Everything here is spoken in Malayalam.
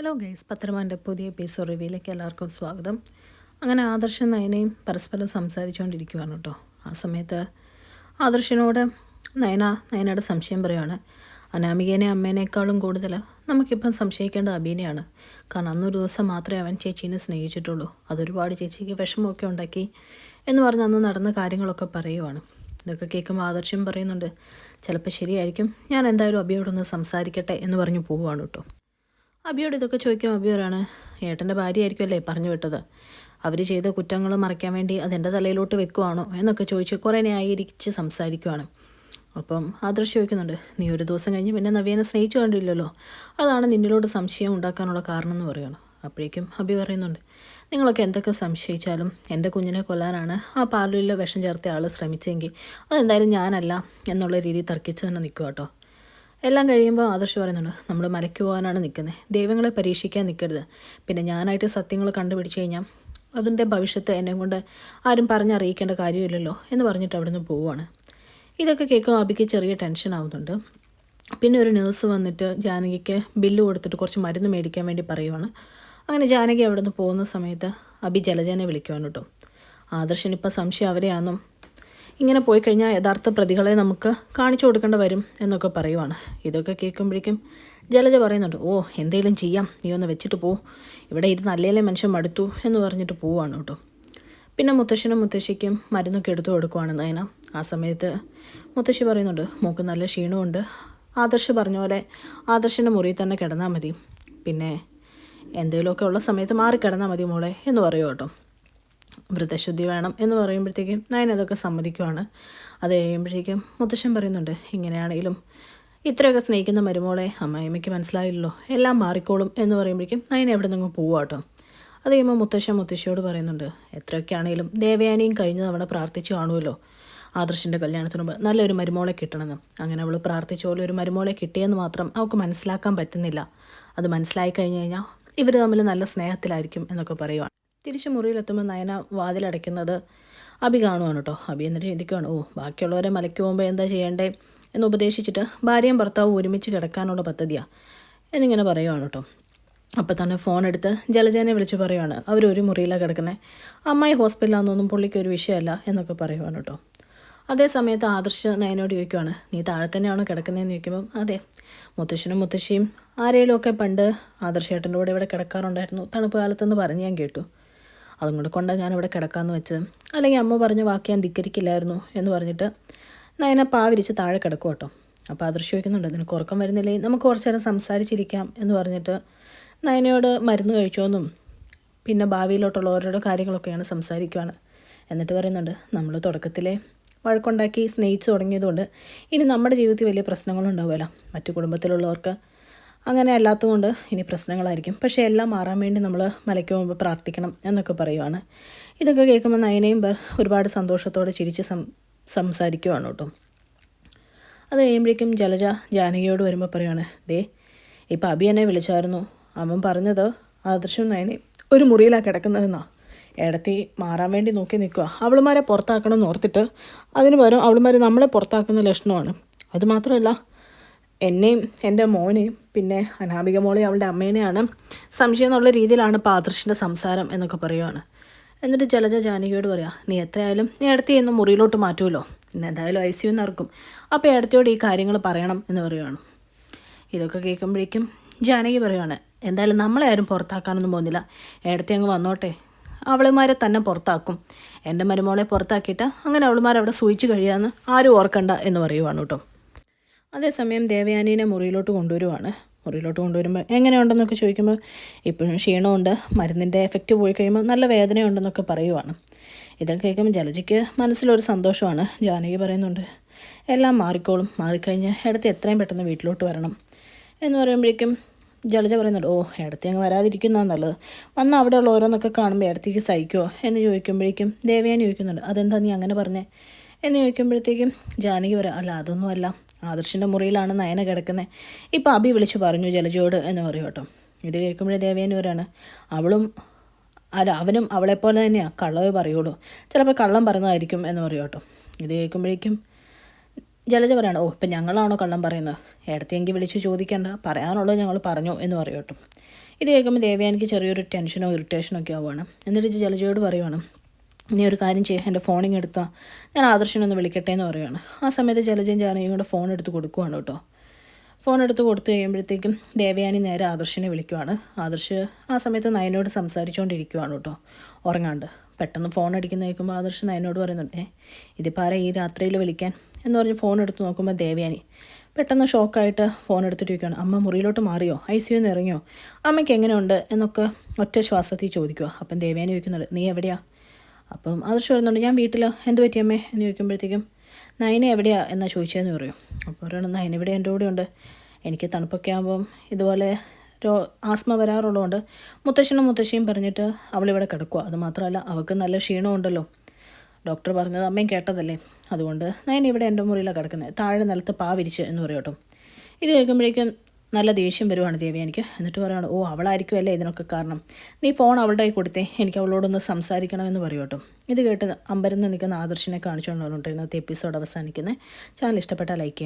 ഹലോ ഗൈസ്, പത്രമാൻ്റെ പുതിയ എപ്പിസോഡ് റിവ്യൂയിലേക്ക് എല്ലാവർക്കും സ്വാഗതം. അങ്ങനെ ആദർശം നയനയും പരസ്പരം സംസാരിച്ചുകൊണ്ടിരിക്കുകയാണ് കേട്ടോ. ആ സമയത്ത് ആദർശനോട് നയനയുടെ സംശയം പറയുകയാണ്. അനാമികേനെ അമ്മേനേക്കാളും കൂടുതൽ നമുക്കിപ്പം സംശയിക്കേണ്ട അബീനെയാണ്. കാരണം അന്നൊരു ദിവസം മാത്രമേ അവൻ ചേച്ചീനെ സ്നേഹിച്ചിട്ടുള്ളൂ. അതൊരുപാട് ചേച്ചിക്ക് വിഷമമൊക്കെ ഉണ്ടാക്കി എന്ന് പറഞ്ഞ് അന്ന് നടന്ന കാര്യങ്ങളൊക്കെ പറയുവാണ്. ഇതൊക്കെ കേൾക്കുമ്പോൾ ആദർശം പറയുന്നുണ്ട്, ചിലപ്പോൾ ശരിയായിരിക്കും, ഞാൻ എന്തായാലും അബിയോടൊന്ന് സംസാരിക്കട്ടെ എന്ന് പറഞ്ഞ് പോവുകയാണ് കേട്ടോ. അബിയോട് ഇതൊക്കെ ചോദിക്കും. അബിയോടാണ്, ഏട്ടൻ്റെ ഭാര്യയായിരിക്കുമല്ലേ പറഞ്ഞു വിട്ടത്, അവർ ചെയ്ത കുറ്റങ്ങൾ മറയ്ക്കാൻ വേണ്ടി അതെൻ്റെ തലയിലോട്ട് വെക്കുവാണോ എന്നൊക്കെ ചോദിച്ച് കുറേ ന്യായീകരിച്ച് സംസാരിക്കുവാണ്. അപ്പം ആദർശ് ചോദിക്കുന്നുണ്ട്, നീ ഒരു ദിവസം കഴിഞ്ഞ് പിന്നെ നവ്യേനെ സ്നേഹിച്ചു കണ്ടില്ലല്ലോ, അതാണ് നിന്നിലോട്ട് സംശയം ഉണ്ടാക്കാനുള്ള കാരണം എന്ന് പറയുകയാണ്. അപ്പോഴേക്കും അബി പറയുന്നുണ്ട്, നിങ്ങളൊക്കെ എന്തൊക്കെ സംശയിച്ചാലും എൻ്റെ കുഞ്ഞിനെ കൊല്ലാനാണ് ആ പാലിൽ വിഷം ചേർത്ത ആൾ ശ്രമിച്ചെങ്കിൽ അതെന്തായാലും ഞാനല്ല എന്നുള്ള രീതിയിൽ തർക്കിച്ച് തന്നെ നിൽക്കുക കേട്ടോ. എല്ലാം കഴിയുമ്പോൾ ആദർശ് പറയുന്നുണ്ട്, നമ്മൾ മലയ്ക്ക് പോകാനാണ് നിൽക്കുന്നത്, ദൈവങ്ങളെ പരീക്ഷിക്കാൻ നിൽക്കരുത്. പിന്നെ ഞാനായിട്ട് സത്യങ്ങൾ കണ്ടുപിടിച്ച് കഴിഞ്ഞാൽ അതിൻ്റെ ഭവിഷ്യത്ത് എന്നെ കൊണ്ട് ആരും പറഞ്ഞറിയിക്കേണ്ട കാര്യമില്ലല്ലോ എന്ന് പറഞ്ഞിട്ട് അവിടുന്ന് പോവുകയാണ്. ഇതൊക്കെ കേൾക്കുമ്പോൾ അബിക്ക് ചെറിയ ടെൻഷൻ ആവുന്നുണ്ട്. പിന്നെ ഒരു നേഴ്സ് വന്നിട്ട് ജാനകിക്ക് ബില്ല് കൊടുത്തിട്ട് കുറച്ച് മരുന്ന് മേടിക്കാൻ വേണ്ടി പറയുവാണ്. അങ്ങനെ ജാനകി അവിടുന്ന് പോകുന്ന സമയത്ത് അബി ജലജനെ വിളിക്കുവാണ് കേട്ടോ. ആദർശനിപ്പോൾ സംശയം അവരെയാണെന്നും ഇങ്ങനെ പോയി കഴിഞ്ഞാൽ യഥാർത്ഥ പ്രതികളെ നമുക്ക് കാണിച്ചു കൊടുക്കേണ്ടി വരും എന്നൊക്കെ പറയുവാണ്. ഇതൊക്കെ കേൾക്കുമ്പോഴേക്കും ജലജ പറയുന്നുണ്ട്, ഓ എന്തെങ്കിലും ചെയ്യാം, നീ ഒന്ന് വെച്ചിട്ട് പോ, ഇവിടെ ഇരുന്ന് അല്ലേലേ മനുഷ്യൻ മടുത്തു എന്ന് പറഞ്ഞിട്ട് പോവാണ് കേട്ടോ. പിന്നെ മുത്തശ്ശനും മുത്തശ്ശിക്കും മരുന്നൊക്കെ എടുത്തു കൊടുക്കുവാണ് നയന. ആ സമയത്ത് മുത്തശ്ശി പറയുന്നുണ്ട്, മോക്ക് നല്ല ക്ഷീണമുണ്ട്, ആദർശ് പറഞ്ഞ പോലെ ആദർശൻ്റെ മുറിയിൽ തന്നെ കിടന്നാൽ മതി, പിന്നെ എന്തെങ്കിലുമൊക്കെ ഉള്ള സമയത്ത് മാറിക്കിടന്നാൽ മതി മോളെ എന്ന് പറയുമോ കേട്ടോ. വ്രതശുദ്ധി വേണം എന്ന് പറയുമ്പോഴത്തേക്കും നയൻ അതൊക്കെ സമ്മതിക്കുവാണ്. അത് കഴിയുമ്പോഴേക്കും മുത്തശ്ശൻ പറയുന്നുണ്ട്, ഇങ്ങനെയാണെങ്കിലും ഇത്രയൊക്കെ സ്നേഹിക്കുന്ന മരുമോളെ അമ്മായിമ്മയ്ക്ക് മനസ്സിലായില്ലല്ലോ, എല്ലാം മാറിക്കോളും എന്ന് പറയുമ്പോഴേക്കും നയൻ എവിടെ നിന്നും പോവുക കേട്ടോ. അത് കഴിയുമ്പോൾ മുത്തശ്ശിയോട് പറയുന്നുണ്ട്, എത്രയൊക്കെ ആണെങ്കിലും ദേവയാനിയും കഴിഞ്ഞ തവണ പ്രാർത്ഥിച്ചു കാണുമല്ലോ ആദർശിൻ്റെ കല്യാണത്തിന് മുമ്പ് നല്ലൊരു മരുമോളെ കിട്ടണമെന്ന്. അങ്ങനെ അവൾ പ്രാർത്ഥിച്ച പോലെ ഒരു മരുമോളെ കിട്ടിയെന്ന് മാത്രം അവൾക്ക് മനസ്സിലാക്കാൻ പറ്റുന്നില്ല. അത് മനസ്സിലായി കഴിഞ്ഞ് കഴിഞ്ഞാൽ ഇവർ തമ്മിൽ നല്ല സ്നേഹത്തിലായിരിക്കും എന്നൊക്കെ പറയുവാണ്. തിരിച്ച് മുറിയിലെത്തുമ്പോൾ നയന വാതിലടയ്ക്കുന്നത് അബി കാണുവാണ് കേട്ടോ. അബി എന്നിട്ട് ചിന്തിക്കുവാണ്, ഓ ബാക്കിയുള്ളവരെ മലയ്ക്ക് പോകുമ്പോൾ എന്താ ചെയ്യേണ്ടേ എന്ന് ഉപദേശിച്ചിട്ട് ഭാര്യയും ഭർത്താവും ഒരുമിച്ച് കിടക്കാനുള്ള പദ്ധതിയാണ് എന്നിങ്ങനെ പറയുവാണ് കേട്ടോ. അപ്പോൾ തന്നെ ഫോൺ എടുത്ത് ജലജനെ വിളിച്ച് പറയുവാണ്, അവരൊരു മുറിയിലാണ് കിടക്കുന്നത്, അമ്മായി ഹോസ്പിറ്റലാണെന്നൊന്നും പുള്ളിക്ക് ഒരു വിഷയമല്ല എന്നൊക്കെ പറയുവാണ് കേട്ടോ. അതേ സമയത്ത് ആദർശ് നയനോട് ചോദിക്കുവാണ്, നീ താഴെ തന്നെയാണോ കിടക്കുന്നതെന്ന് ചോദിക്കുമ്പോൾ, അതെ, മുത്തശ്ശനും മുത്തശ്ശിയും ആരെങ്കിലുമൊക്കെ പണ്ട് ആദർശേട്ടൻ്റെ കൂടെ ഇവിടെ കിടക്കാറുണ്ടായിരുന്നു തണുപ്പ് കാലത്തെന്ന് പറഞ്ഞ് ഞാൻ കേട്ടു, അതും കൂടെ കൊണ്ടാണ് ഞാനിവിടെ കിടക്കാമെന്ന് വെച്ച്, അല്ലെങ്കിൽ അമ്മ പറഞ്ഞ വാക്ക് ഞാൻ ധിക്കരിക്കില്ലായിരുന്നു എന്ന് പറഞ്ഞിട്ട് നയന പാവിരിച്ച് താഴെ കിടക്കും കേട്ടോ. അപ്പോൾ ആദർശ് ചോദിക്കുന്നുണ്ട്, നിനക്ക് ഉറക്കം വരുന്നില്ലേ, നമുക്ക് കുറച്ച് നേരം സംസാരിച്ചിരിക്കാം എന്ന് പറഞ്ഞിട്ട് നയനയോട് മരുന്ന് കഴിച്ചോന്നും പിന്നെ ഭാവിയിലോട്ടുള്ള ഓരോരോ കാര്യങ്ങളൊക്കെയാണ് സംസാരിക്കുകയാണ്. എന്നിട്ട് പറയുന്നുണ്ട്, നമ്മൾ തുടക്കത്തിലെ വഴക്കുണ്ടാക്കി സ്നേഹിച്ചു തുടങ്ങിയതുകൊണ്ട് ഇനി നമ്മുടെ ജീവിതത്തിൽ വലിയ പ്രശ്നങ്ങളുണ്ടാവുമല്ലോ, മറ്റു കുടുംബത്തിലുള്ളവർക്ക് അങ്ങനെ അല്ലാത്തതുകൊണ്ട് ഇനി പ്രശ്നങ്ങളായിരിക്കും, പക്ഷേ എല്ലാം മാറാൻ വേണ്ടി നമ്മൾ മലയ്ക്ക് മുമ്പ് പ്രാർത്ഥിക്കണം എന്നൊക്കെ പറയുവാണ്. ഇതൊക്കെ കേൾക്കുമ്പോൾ നയനയും ഒരുപാട് സന്തോഷത്തോടെ ചിരിച്ച് സംസാരിക്കുവാണ് കേട്ടോ. അത് കഴിയുമ്പോഴേക്കും ജലജ ജാനകിയോട് വരുമ്പോൾ പറയുവാണ്, ദേ ഇപ്പോൾ അബി എന്നെ വിളിച്ചായിരുന്നു, അവൻ പറഞ്ഞത് ആദർശം നയനയും ഒരു മുറിയിലാണ് കിടക്കുന്നതെന്നാണ്, ഇടത്തി മാറാൻ വേണ്ടി നോക്കി നിൽക്കുക, അവളുമാരെ പുറത്താക്കണം എന്ന് ഓർത്തിട്ട് അതിന് പകരം അവളുമാർ നമ്മളെ പുറത്താക്കുന്ന ലക്ഷണമാണ്. അതുമാത്രമല്ല എന്നെയും എൻ്റെ മോനെയും പിന്നെ അനാമിക മോളെയും അവളുടെ അമ്മേനെയാണ് സംശയം എന്നുള്ള രീതിയിലാണ് ഇപ്പോൾ ആദർശിൻ്റെ സംസാരം എന്നൊക്കെ പറയുവാണ്. എന്നിട്ട് ജലജ ജാനകിയോട് പറയാം, നീ എത്രയായാലും നീ ഇടത്തി എന്ന് മുറിയിലോട്ട് മാറ്റുമല്ലോ, ഇന്ന് എന്തായാലും ICU ഇറക്കും, അപ്പോൾ ഇടത്തിയോട് ഈ കാര്യങ്ങൾ പറയണം എന്ന് പറയുവാണ്. ഇതൊക്കെ കേൾക്കുമ്പോഴേക്കും ജാനകി പറയുവാണ്, എന്തായാലും നമ്മളെ ആരും പുറത്താക്കാനൊന്നും പോകുന്നില്ല, ഇടത്തി അങ്ങ് വന്നോട്ടെ, അവളുമാരെ തന്നെ പുറത്താക്കും, എൻ്റെ മരുമോളെ പുറത്താക്കിയിട്ട് അങ്ങനെ അവളുമാരവിടെ സൂചിച്ച് കഴിയാമെന്ന് ആരും ഓർക്കണ്ട എന്ന് പറയുവാണ് കേട്ടോ. അതേസമയം ദേവയാനീനെ മുറിയിലോട്ട് കൊണ്ടുവരുവാണ്. മുറിയിലോട്ട് കൊണ്ടുവരുമ്പോൾ എങ്ങനെയുണ്ടെന്നൊക്കെ ചോദിക്കുമ്പോൾ ഇപ്പോഴും ക്ഷീണമുണ്ട്, മരുന്നിൻ്റെ എഫക്റ്റ് പോയി കഴിയുമ്പോൾ നല്ല വേദനയുണ്ടെന്നൊക്കെ പറയുവാണ്. ഇതൊക്കെ കേൾക്കുമ്പോൾ ജലജയ്ക്ക് മനസ്സിലൊരു സന്തോഷമാണ്. ജാനകി പറയുന്നുണ്ട്, എല്ലാം മാറിക്കോളും, മാറിക്കഴിഞ്ഞ് ഇടത്ത് എത്രയും പെട്ടെന്ന് വീട്ടിലോട്ട് വരണം എന്ന് പറയുമ്പോഴേക്കും ജലജ പറയുന്നുണ്ട്, ഓ ഇടത്തി അങ്ങ് വരാതിരിക്കുന്നതാണ് നല്ലത്, വന്നാൽ അവിടെയുള്ള ഓരോന്നൊക്കെ കാണുമ്പോൾ ഇടത്തേക്ക് സഹിക്കുമോ എന്ന് ചോദിക്കുമ്പോഴേക്കും ദേവയാനി ചോദിക്കുന്നുണ്ട്, അതെന്താ നീ അങ്ങനെ പറഞ്ഞേ എന്ന് ചോദിക്കുമ്പോഴത്തേക്കും ജാനകി പറയാം, അല്ല അതൊന്നുമല്ല, ആദർശിൻ്റെ മുറിയിലാണ് നയന കിടക്കുന്നത്, ഇപ്പോൾ അബി വിളിച്ച് പറഞ്ഞു ജലജയോട് എന്ന് പറയും കേട്ടോ. ഇത് കേൾക്കുമ്പോഴേ ദേവേനി വരാണ്, അവനും അവളെപ്പോലെ തന്നെയാണ് കള്ളവേ പറയുള്ളൂ, ചിലപ്പോൾ കള്ളം പറഞ്ഞതായിരിക്കും എന്ന് പറയും കേട്ടോ. ഇത് കേൾക്കുമ്പോഴേക്കും ജലജ പറയണം, ഓ ഇപ്പം ഞങ്ങളാണോ കള്ളം പറയുന്നത്, ഇടത്തെങ്കിൽ വിളിച്ച് ചോദിക്കേണ്ട, പറയാനുള്ളത് ഞങ്ങൾ പറഞ്ഞു എന്ന് പറയും കേട്ടോ. ഇത് കേൾക്കുമ്പോൾ ദേവയാനിക്ക് ചെറിയൊരു ടെൻഷനോ ഇറിറ്റേഷനോ ഒക്കെ ആവുകയാണ്. എന്നിട്ട് ജലജയോട് പറയുവാണ്, നീ ഒരു കാര്യം ചെയ്യുക, എൻ്റെ ഫോണിങ് എടുത്താൽ ഞാൻ ആദർശനൊന്ന് വിളിക്കട്ടെ എന്ന് പറയുവാണ്. ആ സമയത്ത് ജലജയും ജാനകിയും കൂടെ ഫോൺ എടുത്ത് കൊടുക്കുവാണ് കേട്ടോ. ഫോൺ എടുത്ത് കൊടുത്തു കഴിയുമ്പോഴത്തേക്കും ദേവയാനി നേരെ ആദർശിനെ വിളിക്കുവാണ്. ആദർശ് ആ സമയത്ത് നയനോട് സംസാരിച്ചുകൊണ്ടിരിക്കുവാണ് കേട്ടോ, ഉറങ്ങാണ്ട്. പെട്ടെന്ന് ഫോൺ അടിക്കുന്ന കേൾക്കുമ്പോൾ ആദർശ് നയനോട് പറയുന്നുണ്ട്, ഇതിപ്പോൾ ആരാ ഈ രാത്രിയിൽ വിളിക്കാൻ എന്ന് പറഞ്ഞ് ഫോൺ എടുത്ത് നോക്കുമ്പോൾ ദേവയാനി പെട്ടെന്ന് ഷോക്കായിട്ട് ഫോൺ എടുത്തിട്ട് ചോദിക്കുകയാണ്, അമ്മ മുറിയിലോട്ട് മാറിയോ, ICU നിന്ന് ഇറങ്ങിയോ, അമ്മയ്ക്ക് എങ്ങനെയുണ്ട് എന്നൊക്കെ ഒറ്റ ശ്വാസത്തിൽ ചോദിക്കുക. അപ്പം ദേവയാനി ചോദിക്കുന്നുണ്ട്, നീ എവിടെയാ? അപ്പം ആദർശ് പറയുന്നുണ്ട്, ഞാൻ വീട്ടിൽ. എന്ത് പറ്റിയമ്മേ എന്ന് ചോദിക്കുമ്പോഴത്തേക്കും നയന എവിടെയാ എന്നാ ചോദിച്ചതെന്ന് പറയും. അപ്പോൾ പറയണം, നയന ഇവിടെ എൻ്റെ കൂടെ ഉണ്ട്. എനിക്ക് തണുപ്പൊക്കെ ആകുമ്പം ഇതുപോലെ ആസ്മ വരാറുള്ളതുകൊണ്ട് മുത്തശ്ശനും മുത്തശ്ശിയും പറഞ്ഞിട്ട് അവളിവിടെ കിടക്കുക. അതുമാത്രമല്ല അവൾക്ക് നല്ല ക്ഷീണമുണ്ടല്ലോ, ഡോക്ടർ പറഞ്ഞത് അമ്മയും കേട്ടതല്ലേ, അതുകൊണ്ട് നയന ഇവിടെ എൻ്റെ മുറിയിലാണ് കിടക്കുന്നത്, താഴെ നിലത്ത് വിരിച്ച് എന്ന് പറയും കേട്ടോ. ഇത് കേൾക്കുമ്പോഴേക്കും നല്ല ദേഷ്യം വരുവാണ് ദേവയാനിക്ക്. എന്നിട്ട് പറയുകയാണ്, ഓ അവളായിരിക്കും അല്ലേ ഇതിനൊക്കെ കാരണം, നീ ഫോൺ അവളുടെ കൈ കൊടുത്തേ, എനിക്ക് അവളോടൊന്ന് സംസാരിക്കണമെന്ന് പറയും കേട്ടോ. ഇത് കേട്ട് അമ്പരന്ന് നിൽക്കുന്ന ആദർശിനെ കാണിച്ചുകൊണ്ടാണ് ഇന്നത്തെ എപ്പിസോഡ് അവസാനിക്കുന്നത്. ചാനൽ ഇഷ്ടപ്പെട്ടാൽ ലൈക്ക് ചെയ്യാം.